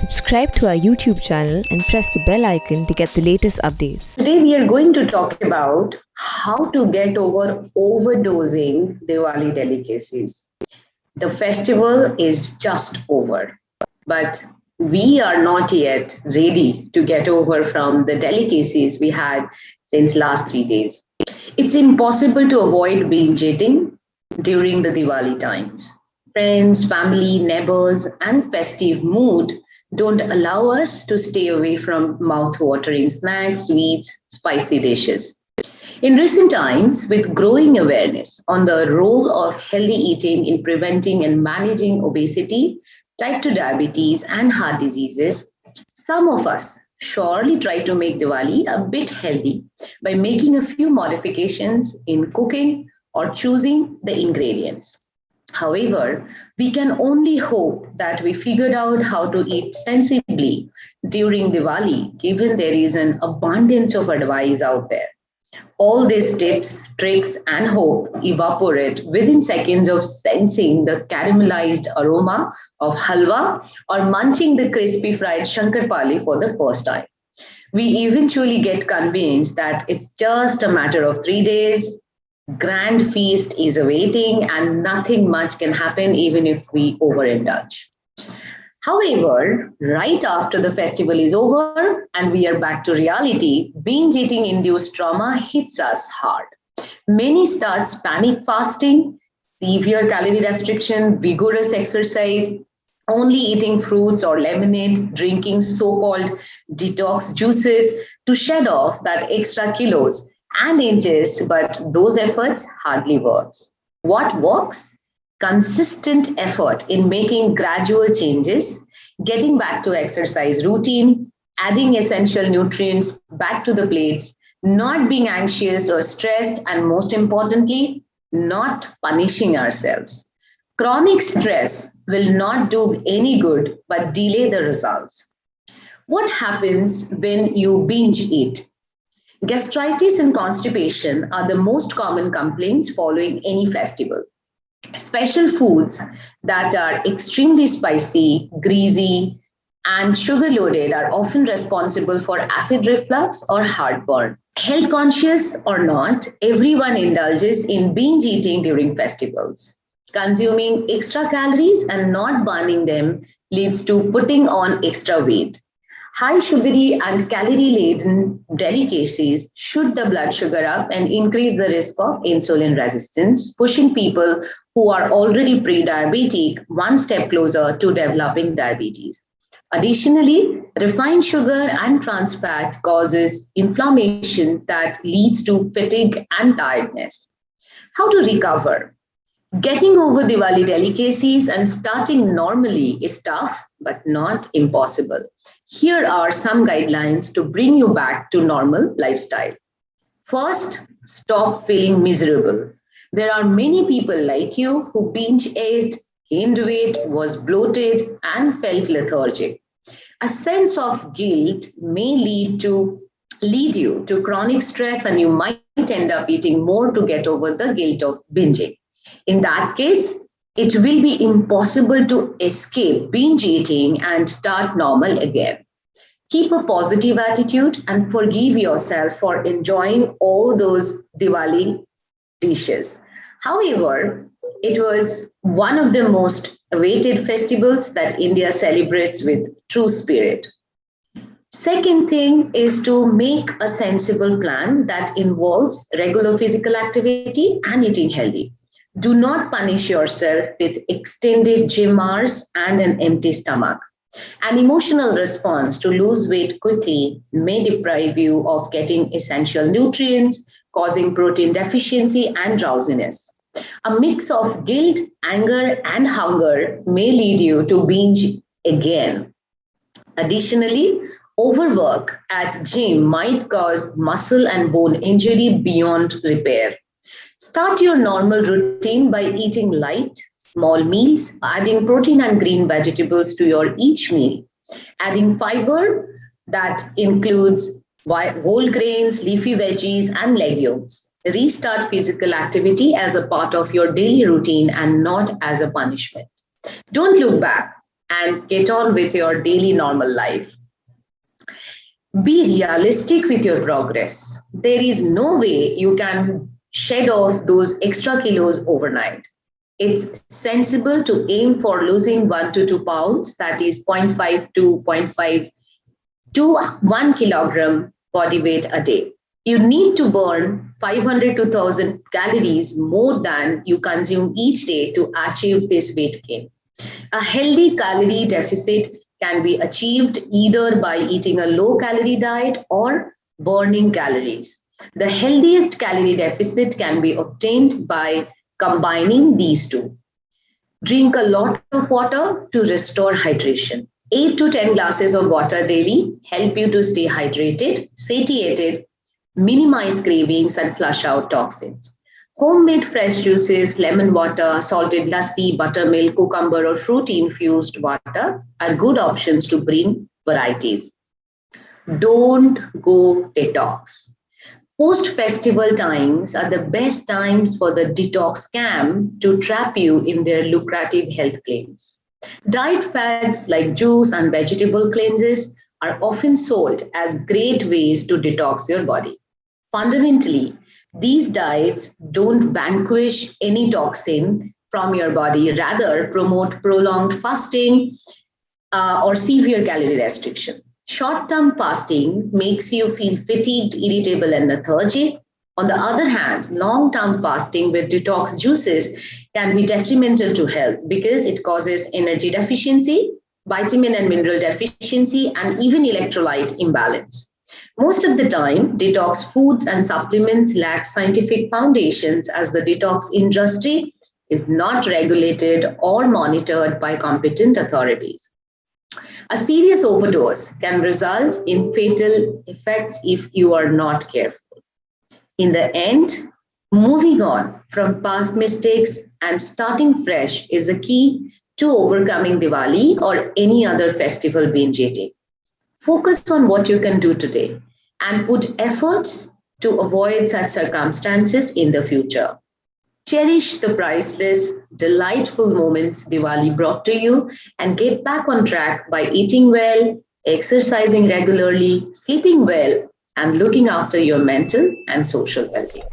Subscribe to our YouTube channel and press the bell icon to get the latest updates. Today we are going to talk about how to get over overdosing Diwali delicacies. The festival is just over, but we are not yet ready to get over from the delicacies we had since last 3 days. It's impossible to avoid binge eating during the Diwali times. Friends, family, neighbors, and festive mood don't allow us to stay away from mouth-watering snacks, sweets, spicy dishes. In recent times, with growing awareness on the role of healthy eating in preventing and managing obesity, type 2 diabetes, and heart diseases, some of us surely try to make Diwali a bit healthy by making a few modifications in cooking or choosing the ingredients. However, we can only hope that we figured out how to eat sensibly during Diwali, given there is an abundance of advice out there. All these tips, tricks, and hope evaporate within seconds of sensing the caramelized aroma of halwa or munching the crispy fried shankarpali for the first time. We eventually get convinced that it's just a matter of 3 days, grand feast is awaiting, and nothing much can happen even if we overindulge. However, right after the festival is over and we are back to reality, binge eating induced trauma hits us hard. Many start panic fasting, severe calorie restriction, vigorous exercise, only eating fruits or lemonade, drinking so called detox juices to shed off that extra kilos and inches, but those efforts hardly works. What works? Consistent effort in making gradual changes, getting back to exercise routine, adding essential nutrients back to the plates, not being anxious or stressed, and most importantly, not punishing ourselves. Chronic stress will not do any good but delay the results. What happens when you binge eat? Gastritis and constipation are the most common complaints following any festival. Special foods that are extremely spicy, greasy, and sugar loaded are often responsible for acid reflux or heartburn. Health conscious or not, everyone indulges in binge eating during festivals. Consuming extra calories and not burning them leads to putting on extra weight. High sugary and calorie laden delicacies shoot the blood sugar up and increase the risk of insulin resistance, pushing people who are already pre diabetic one step closer to developing diabetes. Additionally, refined sugar and trans fat causes inflammation that leads to fatigue and tiredness. How to recover? Getting over Diwali delicacies and starting normally is tough, but not impossible. Here are some guidelines to bring you back to normal lifestyle. First, stop feeling miserable. There are many people like you who binge ate, gained weight, was bloated, and felt lethargic. A sense of guilt may lead you to chronic stress, and you might end up eating more to get over the guilt of binging. In that case, it will be impossible to escape binge eating and start normal again. Keep a positive attitude and forgive yourself for enjoying all those Diwali dishes. However, it was one of the most awaited festivals that India celebrates with true spirit. Second thing is to make a sensible plan that involves regular physical activity and eating healthy. Do not punish yourself with extended gym hours and an empty stomach. An emotional response to lose weight quickly may deprive you of getting essential nutrients, causing protein deficiency and drowsiness. A mix of guilt, anger, and hunger may lead you to binge again. Additionally, overwork at gym might cause muscle and bone injury beyond repair. Start your normal routine by eating light, small meals, adding protein and green vegetables to your each meal, adding fiber that includes whole grains, leafy veggies, and legumes. Restart physical activity as a part of your daily routine and not as a punishment. Don't look back. and get on with your daily normal life. Be realistic with your progress. There is no way you can shed off those extra kilos overnight. It's sensible to aim for losing 1 to 2 pounds, that is zero point 0.5 to zero point 0.5 to 1 kilogram body weight a day. You need to burn 500 to 1000 calories more than you consume each day to achieve this weight gain. A healthy calorie deficit can be achieved either by eating a low calorie diet or burning calories. The healthiest calorie deficit can be obtained by combining these two. Drink a lot of water to restore hydration. 8 to 10 glasses of water daily help you to stay hydrated, satiated, minimize cravings, and flush out toxins. Homemade fresh juices, lemon water, salted lassi, buttermilk, cucumber, or fruit infused water are good options to bring varieties. Don't go detox. Post festival times are the best times for the detox scam to trap you in their lucrative health claims. Diet fads like juice and vegetable cleanses are often sold as great ways to detox your body. Fundamentally, these diets don't vanquish any toxin from your body, rather, promote prolonged fasting or severe calorie restriction. Short term fasting makes you feel fatigued, irritable, and lethargic. On the other hand, long term fasting with detox juices can be detrimental to health because it causes energy deficiency, vitamin and mineral deficiency, and even electrolyte imbalance. Most of the time, detox foods and supplements lack scientific foundations as the detox industry is not regulated or monitored by competent authorities. A serious overdose can result in fatal effects if you are not careful. In the end, moving on from past mistakes and starting fresh is the key to overcoming Diwali or any other festival binge eating. Focus on what you can do today and put efforts to avoid such circumstances in the future. Cherish the priceless, delightful moments Diwali brought to you and get back on track by eating well, exercising regularly, sleeping well, and looking after your mental and social well being.